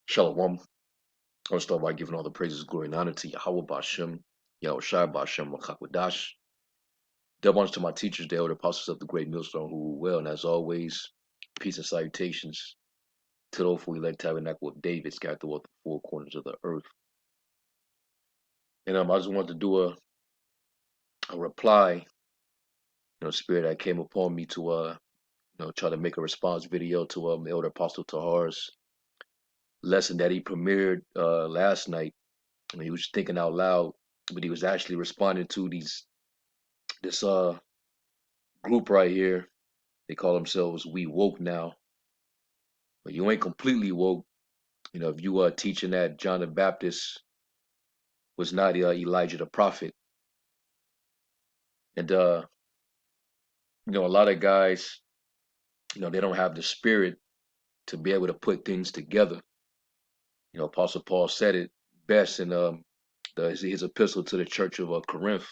Shalom. I'll start by giving all the praises, glory, and honor to Yahweh Bashem, Yahweh Shai Bashem, Rakakwadash. Double honors to my teachers, the elder apostles of the great millstone who rule well, and as always, peace and salutations to the hopeful elect tabernacle of David scattered throughout the four corners of the earth. And I just wanted to do a reply, spirit that came upon me to try to make a response video to Elder Apostle Tahar's lesson that he premiered last night. I mean, he was thinking out loud, but he was actually responding to this group right here. They call themselves We Woke Now, but you ain't completely woke. If you are teaching that John the Baptist was not Elijah the prophet, and a lot of guys, they don't have the spirit to be able to put things together. Apostle Paul said it best in his epistle to the church of Corinth.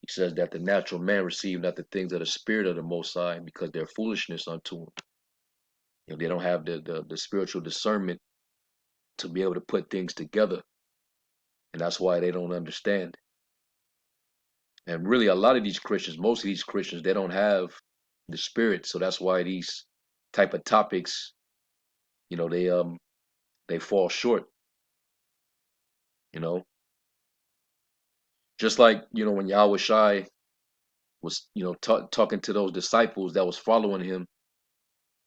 He says that the natural man received not the things of the spirit of the Most High because they're foolishness unto him. They don't have the spiritual discernment to be able to put things together. And that's why they don't understand. And really, a lot of these Christians, most of these Christians, they don't have the spirit. So that's why these type of topics, they fall short. You know, just like when Yahweh Shai was talking to those disciples that was following him,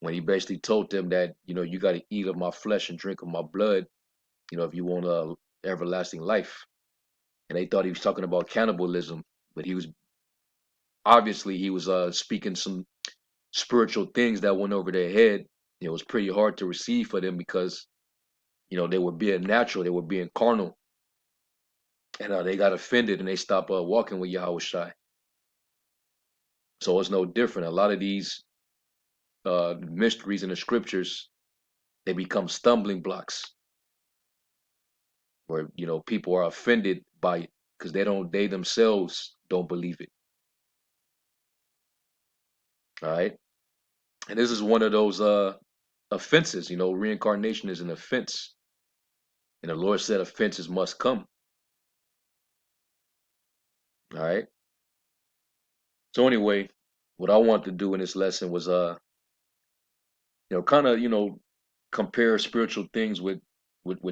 when he basically told them that you got to eat of my flesh and drink of my blood, if you want everlasting life. And they thought he was talking about cannibalism, but he was speaking some spiritual things that went over their head. It was pretty hard to receive for them because they were being natural, they were being carnal, and they got offended and they stopped walking with Yahweh Shai. So it's no different. A lot of these mysteries in the scriptures, they become stumbling blocks where people are offended by it because they themselves don't believe it. All right, and this is one of those offenses. Reincarnation is an offense, and the Lord said offenses must come. All right. So anyway, what I want to do in this lesson was kind of compare spiritual things with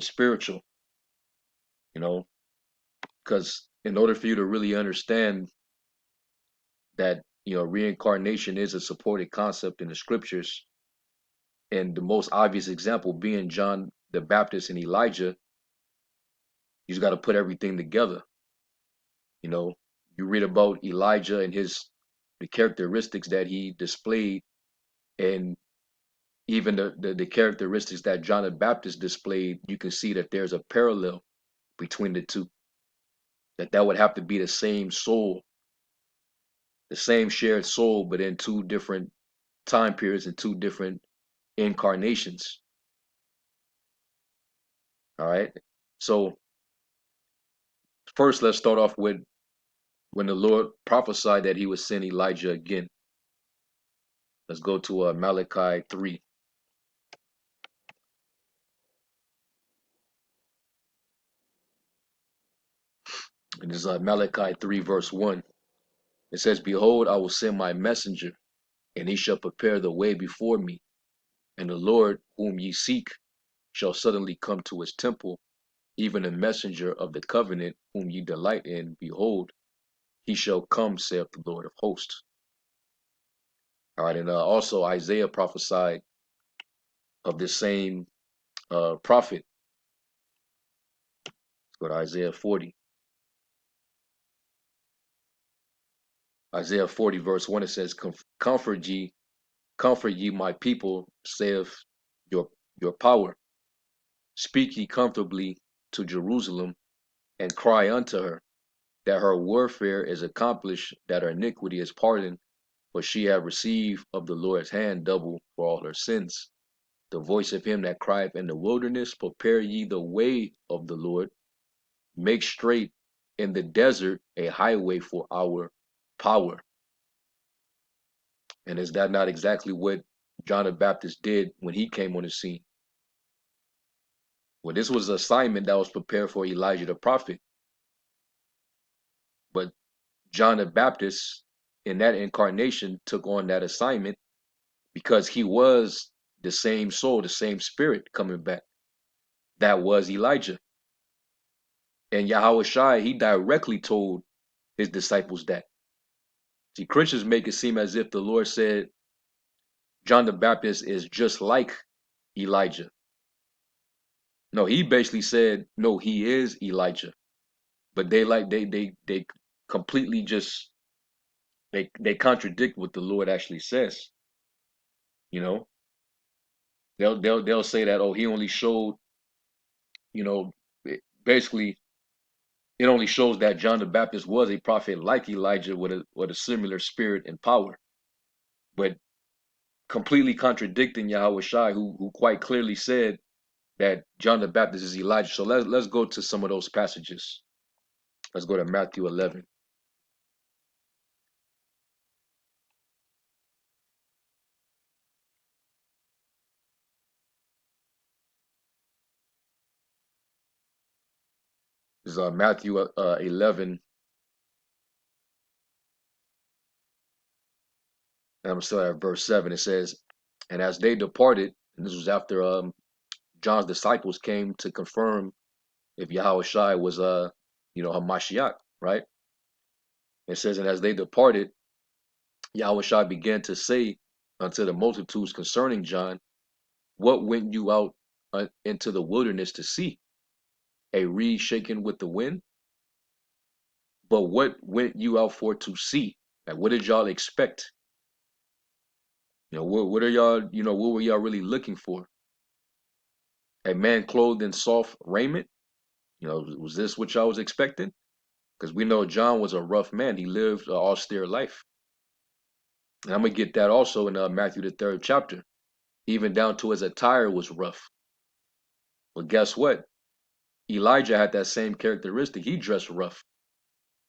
spiritual, you know, because in order for you to really understand that reincarnation is a supported concept in the scriptures, and the most obvious example being John the Baptist and Elijah, you just got to put everything together. You read about Elijah and the characteristics that he displayed, and even the characteristics that John the Baptist displayed. You can see that there's a parallel between the two, that would have to be the same soul, the same shared soul, but in two different time periods and two different incarnations. All right. So first, let's start off with when the Lord prophesied that he would send Elijah again. Let's go to Malachi 3. And this is Malachi 3, verse 1. It says, Behold, I will send my messenger, and he shall prepare the way before me. And the Lord whom ye seek shall suddenly come to his temple, even a messenger of the covenant whom ye delight in. Behold, he shall come, saith the Lord of hosts. All right, and also Isaiah prophesied of this same prophet. Let's go to Isaiah 40. Isaiah 40, verse 1, it says, Comfort ye my people, saith your power. Speak ye comfortably to Jerusalem, and cry unto her, that her warfare is accomplished, that her iniquity is pardoned, for she have received of the Lord's hand double for all her sins. The voice of him that crieth in the wilderness, prepare ye the way of the Lord, make straight in the desert a highway for our power. And is that not exactly what John the Baptist did when he came on the scene? Well, this was an assignment that was prepared for Elijah the prophet. But John the Baptist, in that incarnation, took on that assignment because he was the same soul, the same spirit coming back. That was Elijah. And Yahweh Shai, he directly told his disciples that. See, Christians make it seem as if the Lord said John the Baptist is just like Elijah. No, he basically said, no, he is Elijah. But they completely just they contradict what the Lord actually says. You know, they'll say that, oh, he only showed, you know, basically it only shows that John the Baptist was a prophet like Elijah with a similar spirit and power, but completely contradicting Yahweh Shai, who quite clearly said that John the Baptist is Elijah. So let's go to some of those passages. Let's go to Matthew 11. This is Matthew 11, and I'm still at verse 7. It says, and as they departed, and this was after John's disciples came to confirm if Yahweh Shai was Hamashiach, right? It says, and as they departed, Yahweh Shai began to say unto the multitudes concerning John, what went you out into the wilderness to see? A reed shaken with the wind? But what went you out for to see? Like, what did y'all expect? What are y'all, what were y'all really looking for? A man clothed in soft raiment? Was this what y'all was expecting? Because we know John was a rough man. He lived an austere life. And I'm going to get that also in Matthew, the 3rd chapter. Even down to his attire was rough. But guess what? Elijah had that same characteristic. He dressed rough.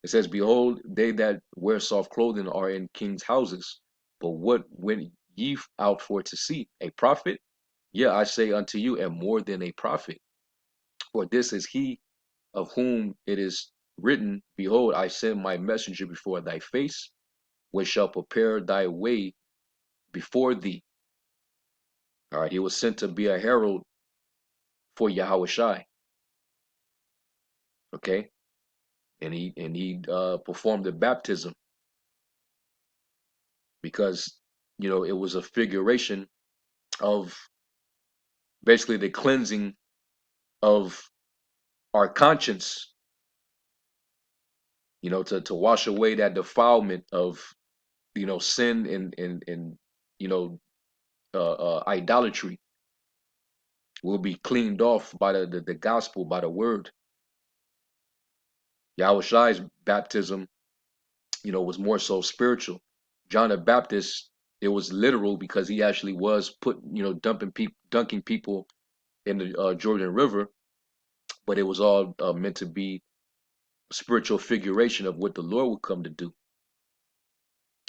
It says, behold, they that wear soft clothing are in king's houses. But what went ye out for to see? A prophet? Yeah, I say unto you, and more than a prophet. For this is he of whom it is written, behold, I send my messenger before thy face, which shall prepare thy way before thee. All right, he was sent to be a herald for Yahweh Shai. Okay, and he performed the baptism because it was a figuration of basically the cleansing of our conscience, to wash away that defilement of sin and idolatry will be cleaned off by the gospel, by the word. Yahweh Shai's baptism, was more so spiritual. John the Baptist, it was literal because he actually was dunking people in the Jordan River, but it was all meant to be spiritual figuration of what the Lord would come to do.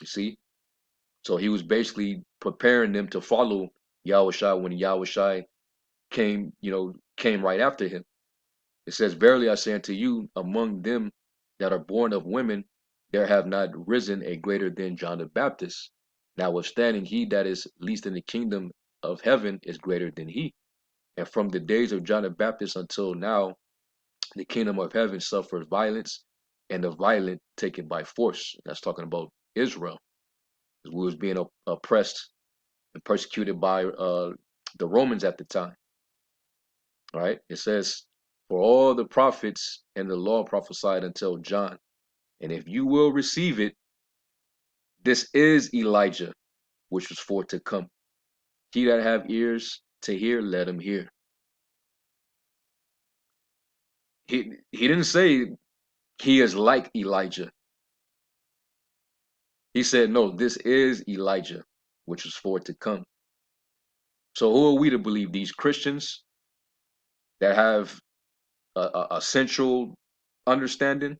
You see? So he was basically preparing them to follow Yahweh Shai when Yahweh Shai came right after him. It says, verily I say unto you, among them that are born of women, there have not risen a greater than John the Baptist. Notwithstanding, he that is least in the kingdom of heaven is greater than he. And from the days of John the Baptist until now, the kingdom of heaven suffers violence, and the violent take it by force. That's talking about Israel. We was being oppressed and persecuted by the Romans at the time. All right. It says, for all the prophets and the law prophesied until John. And if you will receive it, this is Elijah, which was for to come. He that have ears to hear, let him hear. He didn't say he is like Elijah. He said, no, this is Elijah, which was for to come. So who are we to believe? These Christians that have a central understanding?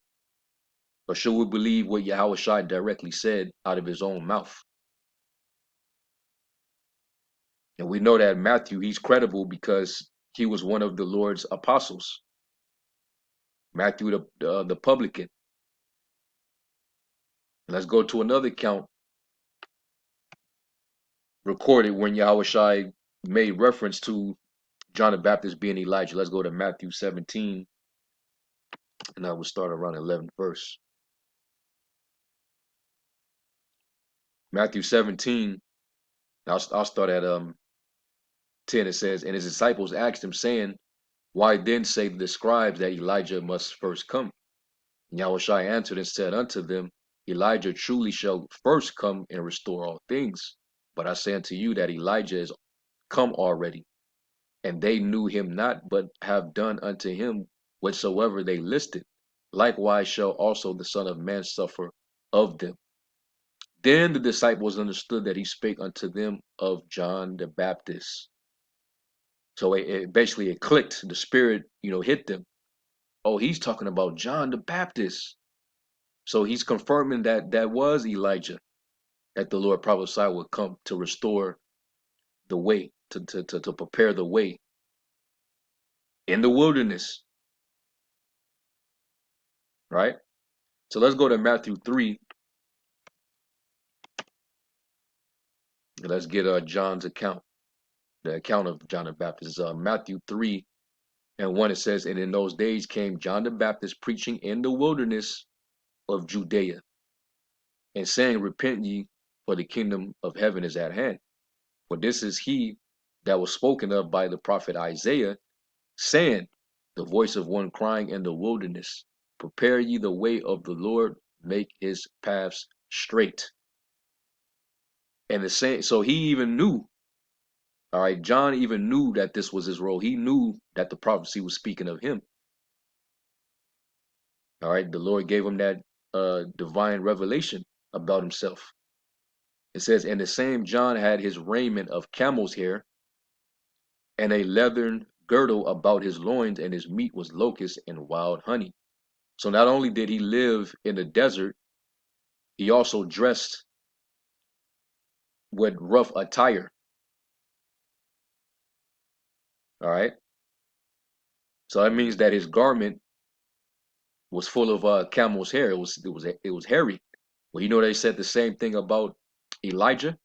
Or should we believe what Yahweh Shai directly said out of his own mouth? And we know that Matthew, he's credible because he was one of the Lord's apostles. Matthew the publican. Let's go to another account recorded when Yahushua made reference to John the Baptist being Elijah. Let's go to Matthew 17, and I will start around 11th verse. Matthew 17, I'll start at 10. It says, and his disciples asked him, saying, why then say the scribes that Elijah must first come? And Yahushua answered and said unto them, Elijah truly shall first come and restore all things. But I say unto you that Elijah is come already, and they knew him not, but have done unto him whatsoever they listed. Likewise shall also the Son of Man suffer of them. Then the disciples understood that he spake unto them of John the Baptist. So it basically it clicked. The Spirit, hit them. Oh, he's talking about John the Baptist. So he's confirming that that was Elijah, that the Lord prophesied would come to restore the way, to prepare the way in the wilderness, right? So let's go to Matthew 3, and let's get John's account, the account of John the Baptist. Matthew 3 and 1, it says, and in those days came John the Baptist preaching in the wilderness of Judea, and saying, repent ye, for the kingdom of heaven is at hand. For this is he that was spoken of by the prophet Isaiah, saying, the voice of one crying in the wilderness, prepare ye the way of the Lord, make his paths straight. And the same, so he even knew, all right, John even knew that this was his role. He knew that the prophecy was speaking of him. All right, the Lord gave him that divine revelation about himself. It says, and the same John had his raiment of camel's hair, and a leathern girdle about his loins, and his meat was locusts and wild honey. So not only did he live in the desert, he also dressed with rough attire. All right. So that means that his garment was full of camel's hair. It was hairy. Well, they said the same thing about Elijah.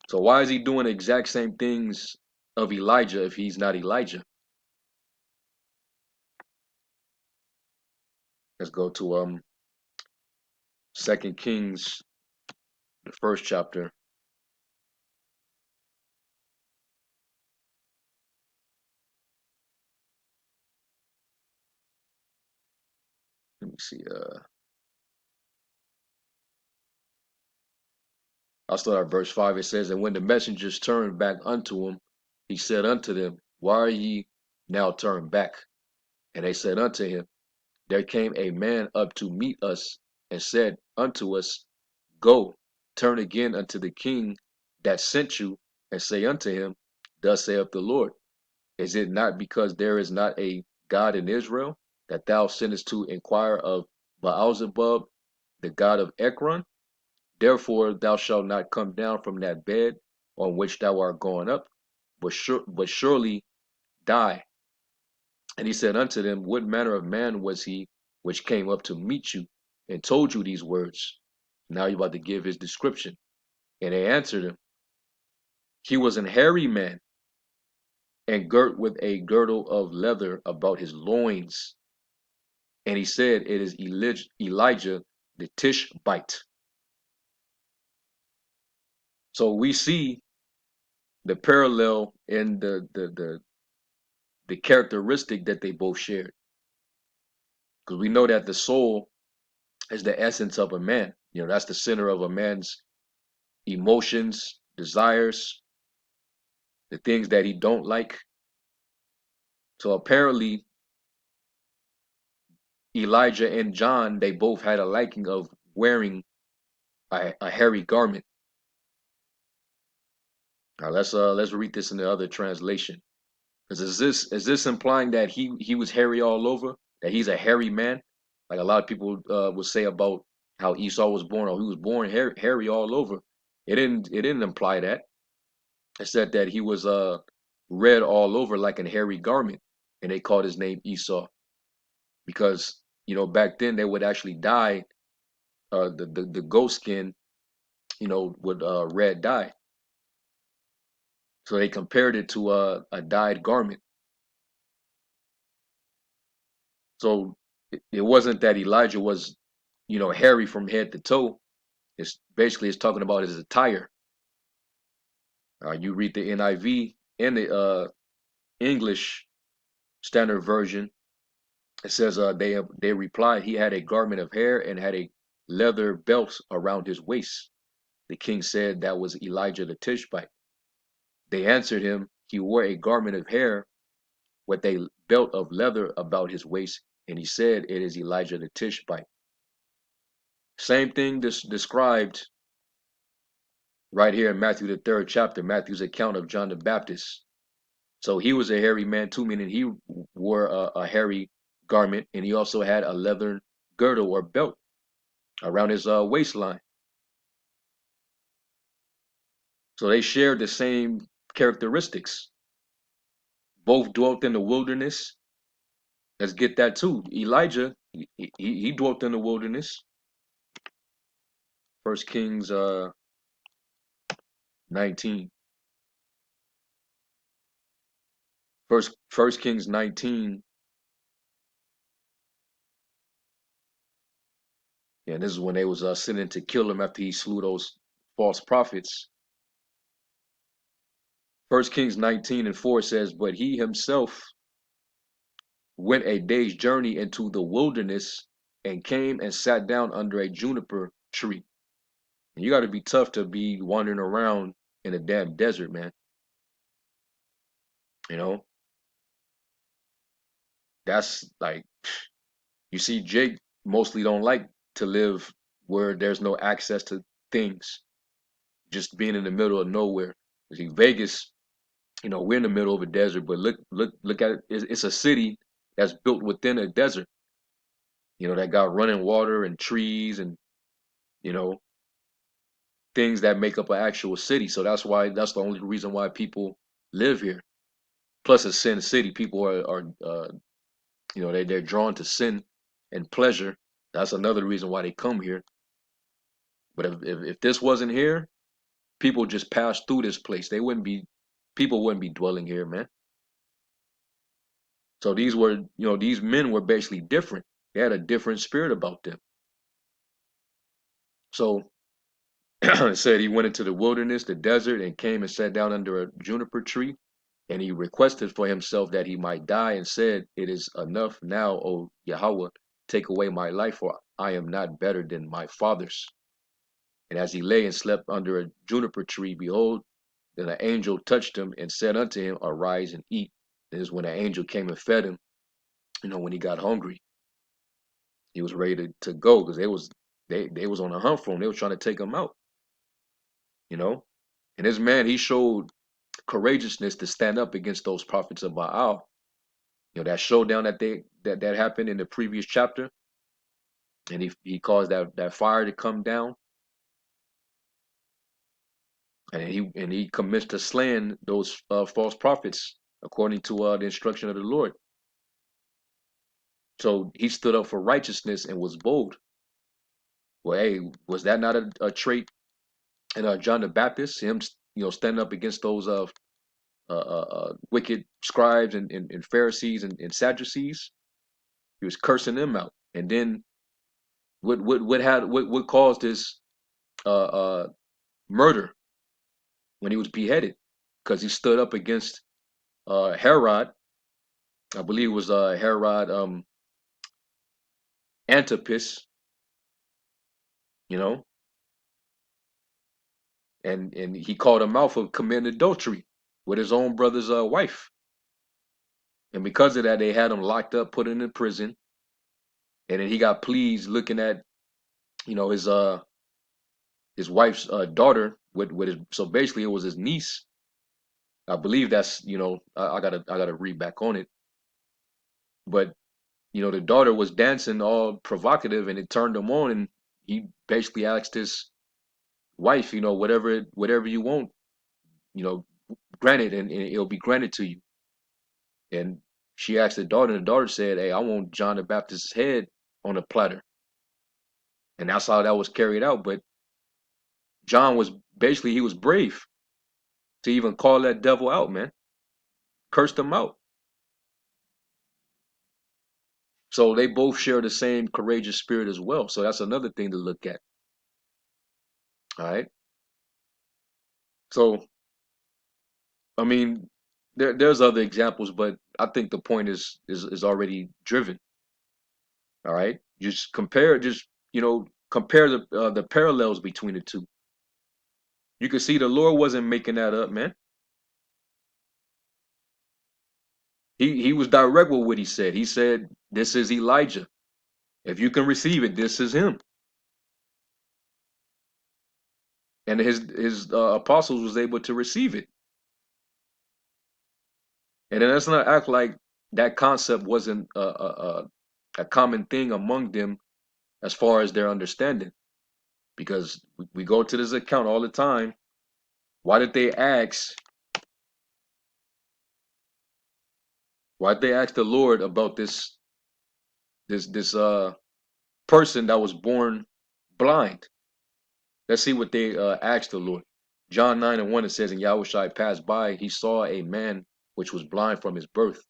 So why is he doing the exact same things of Elijah if he's not Elijah? Let's go to 2 Kings, the first chapter. Let me see. I'll start at verse 5. It says, and when the messengers turned back unto him, he said unto them, why are ye now turned back? And they said unto him, there came a man up to meet us, and said unto us, go, turn again unto the king that sent you, and say unto him, thus saith the Lord, is it not because there is not a God in Israel, that thou sendest to inquire of Baalzebub, the god of Ekron? Therefore thou shalt not come down from that bed on which thou art going up, but surely die. And he said unto them, what manner of man was he which came up to meet you and told you these words? Now you're about to give his description. And they answered him, he was an hairy man, and girt with a girdle of leather about his loins. And he said, it is Elijah the Tishbite. So we see the parallel in the characteristic that they both shared. Because we know that the soul is the essence of a man. That's the center of a man's emotions, desires, the things that he don't like. So apparently Elijah and John, they both had a liking of wearing a hairy garment. Now let's read this in the other translation. Because is this implying that he was hairy all over? That he's a hairy man? Like a lot of people would say about how Esau was born, or he was born hairy all over. It didn't imply that. It said that he was red all over like a hairy garment, and they called his name Esau because back then they would actually dye the goat skin with red dye. So they compared it to a dyed garment. So it wasn't that Elijah was hairy from head to toe. It's talking about his attire. You read the NIV and the English Standard Version. It says they replied he had a garment of hair and had a leather belt around his waist. The king said that was Elijah the Tishbite. They answered him he wore a garment of hair with a belt of leather about his waist, and he said it is Elijah the Tishbite. Same thing described right here in Matthew the 3rd chapter, Matthew's account of John the Baptist. So he was a hairy man too, meaning he wore a hairy garment, and he also had a leather girdle or belt around his waistline. So they shared the same characteristics. Both dwelt in the wilderness. Let's get that too. Elijah, he dwelt in the wilderness. First Kings 19. First Kings 19. And this is when they was sitting to kill him after he slew those false prophets. First Kings 19:4 says, but he himself went a day's journey into the wilderness and came and sat down under a juniper tree. And you got to be tough to be wandering around in a damn desert, man. You know, that's like, you see, Jake mostly don't like to live where there's no access to things, just being in the middle of nowhere. See, Vegas, we're in the middle of a desert, but look at it. It's a city that's built within a desert, that got running water and trees and, you know, things that make up an actual city. So that's the only reason why people live here. Plus, it's Sin City. People are they're drawn to sin and pleasure. That's another reason why they come here. But if this wasn't here, people just pass through this place. People wouldn't be dwelling here, man. So these men were basically different. They had a different spirit about them. So it said he went into the wilderness, the desert, and came and sat down under a juniper tree. And he requested for himself that he might die and said, it is enough now, O Yahweh, take away my life, for I am not better than my fathers. And as he lay and slept under a juniper tree, behold, then an angel touched him and said unto him, arise and eat. This is when an angel came and fed him. When he got hungry, he was ready to go because they was on a hunt for him. They were trying to take him out, you know. And this man, he showed courageousness to stand up against those prophets of Baal. That showdown that happened in the previous chapter, and he caused that fire to come down, and he commits to slaying those false prophets according to the instruction of the Lord. So he stood up for righteousness and was bold. Well, hey, was that not a trait in John the Baptist? Him, standing up against those wicked scribes and Pharisees and Sadducees. He was cursing them out. And then what caused his murder when he was beheaded? Because he stood up against Herod. I believe it was Herod Antipas, you know, and he called him out for committing adultery with his own brother's wife. And because of that, they had him locked up, put him in prison. And then he got pleased looking at, his wife's daughter with his. So basically, it was his niece. I believe that's, I gotta read back on it. But the daughter was dancing all provocative, and it turned him on. And he basically asked his wife, whatever you want, you know, granted, and it'll be granted to you. And she asked the daughter, and the daughter said, "Hey, I want John the Baptist's head on a platter." And that's how that was carried out. But John was basically, he was brave to even call that devil out, man. Cursed him out. So they both share the same courageous spirit as well. So that's another thing to look at. All right. So I mean, there's other examples, but I think the point is already driven. All right. Just compare, just compare the parallels between the two. You can see the Lord wasn't making that up, man. He was direct with what he said. He said, "This is Elijah. If you can receive it, this is him." And his apostles was able to receive it. And then let's not act like that concept wasn't a common thing among them as far as their understanding, because we go to this account all the time. Why did they ask? Why did they ask the Lord about this person that was born blind? Let's see what they asked the Lord. John 9:1, it says, "And Yahushua passed by, he saw a man which was blind from his birth.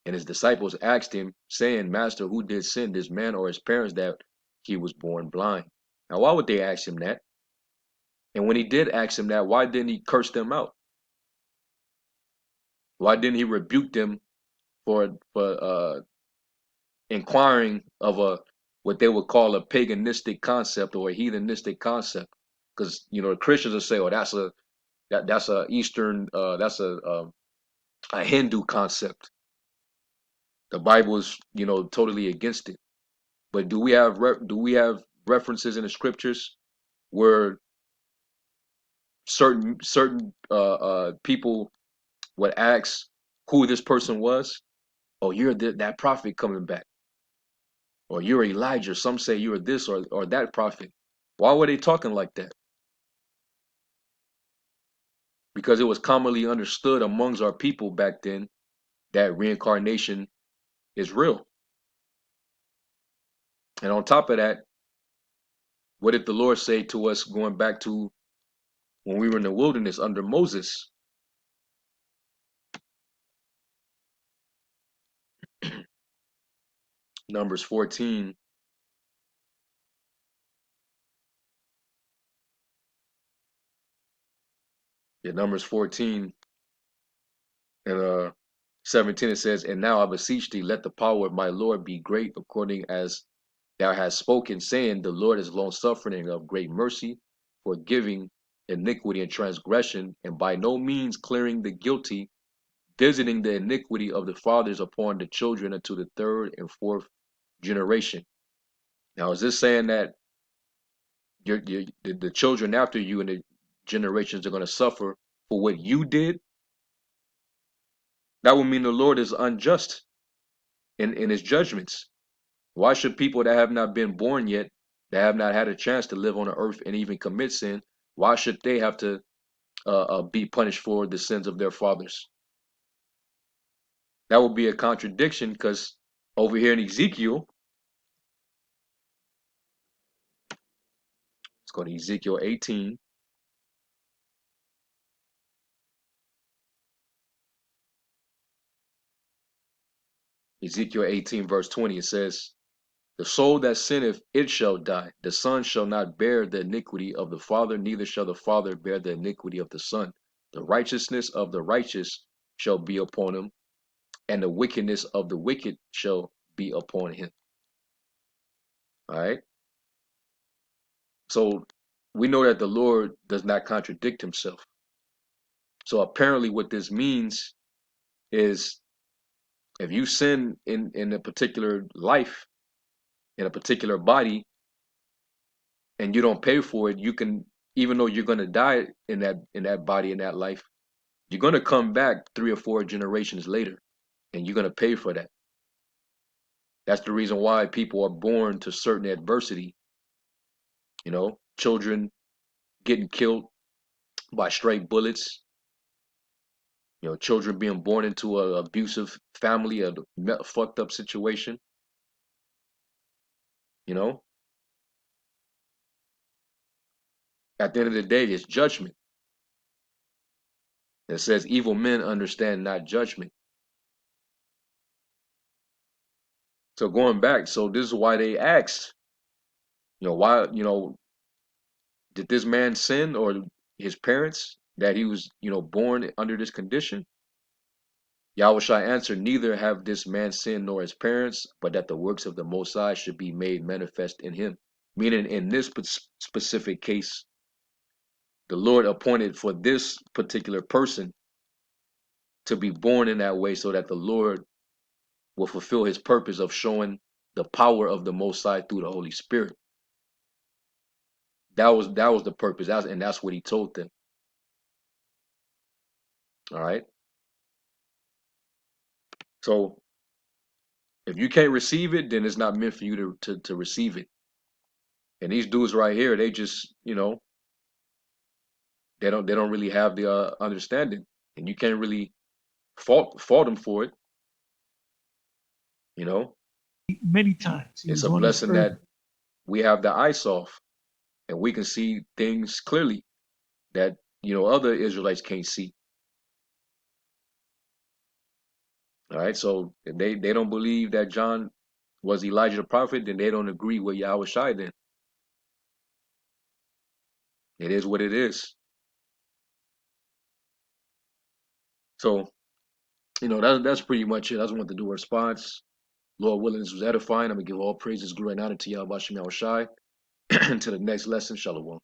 And his disciples asked him, saying, Master, who did sin, this man or his parents, that he was born blind?" Now, why would they ask him that? And when he did ask him that, why didn't he curse them out? Why didn't he rebuke them for inquiring of a what they would call a paganistic concept or a heathenistic concept? Because the Christians will say, "Oh, that's a Eastern, that's a Hindu concept." The Bible is totally against it. But do we have references in the scriptures where certain people would ask who this person was? "Oh, you're that prophet coming back," or "You're Elijah." Some say you're this or that prophet. Why were they talking like that? Because it was commonly understood amongst our people back then that reincarnation is real. And on top of that, what did the Lord say to us going back to when we were in the wilderness under Moses? Numbers 14. Yeah, Numbers 14 and 17, it says, "And now I beseech thee, let the power of my Lord be great, according as thou hast spoken, saying, The Lord is long suffering and of great mercy, forgiving iniquity and transgression, and by no means clearing the guilty, visiting the iniquity of the fathers upon the children unto the third and fourth generation." Now, is this saying that the children after you and the generations are going to suffer for what you did? That would mean the Lord is unjust in his judgments. Why should people that have not been born yet, that have not had a chance to live on the earth and even commit sin, why should they have to be punished for the sins of their fathers? That would be a contradiction, because over here in Ezekiel, let's go to Ezekiel 18. Ezekiel 18, verse 20, it says, "The soul that sinneth, it shall die. The son shall not bear the iniquity of the father, neither shall the father bear the iniquity of the son. The righteousness of the righteous shall be upon him, and the wickedness of the wicked shall be upon him." All right. So we know that the Lord does not contradict himself. So apparently what this means is, if you sin in a particular life, in a particular body, and you don't pay for it, you can, even though you're going to die in that body, in that life, you're going to come back 3 or 4 generations later, and you're going to pay for that. That's the reason why people are born to certain adversity. Children getting killed by stray bullets, You know, children being born into a abusive family, a fucked up situation. You know, at the end of the day, it's judgment. It says evil men understand not judgment. So going back, so this is why they asked, why, did this man sin or his parents that he was, born under this condition? Yahushua answered, neither have this man sinned nor his parents, but that the works of the Most High should be made manifest in him. Meaning in this specific case, the Lord appointed for this particular person to be born in that way so that the Lord will fulfill his purpose of showing the power of the Most High through the Holy Spirit. That was the purpose. And that's what he told them. All right. So if you can't receive it, then it's not meant for you to receive it. And these dudes right here, they just, they don't really have the understanding, and you can't really fault them for it. You know, Many times he it's was a on this blessing earth. that we have the eyes off, and we can see things clearly that other Israelites can't see. All right, so if they don't believe that John was Elijah the prophet, then they don't agree with Yahweh Shai. Then it is what it is. So that's pretty much it. I just want to do a response. Lord willing, this was edifying. I'm gonna give all praises, glory, and honor to Yahweh Shem Yahweh Shai. Until the next lesson, Shalom.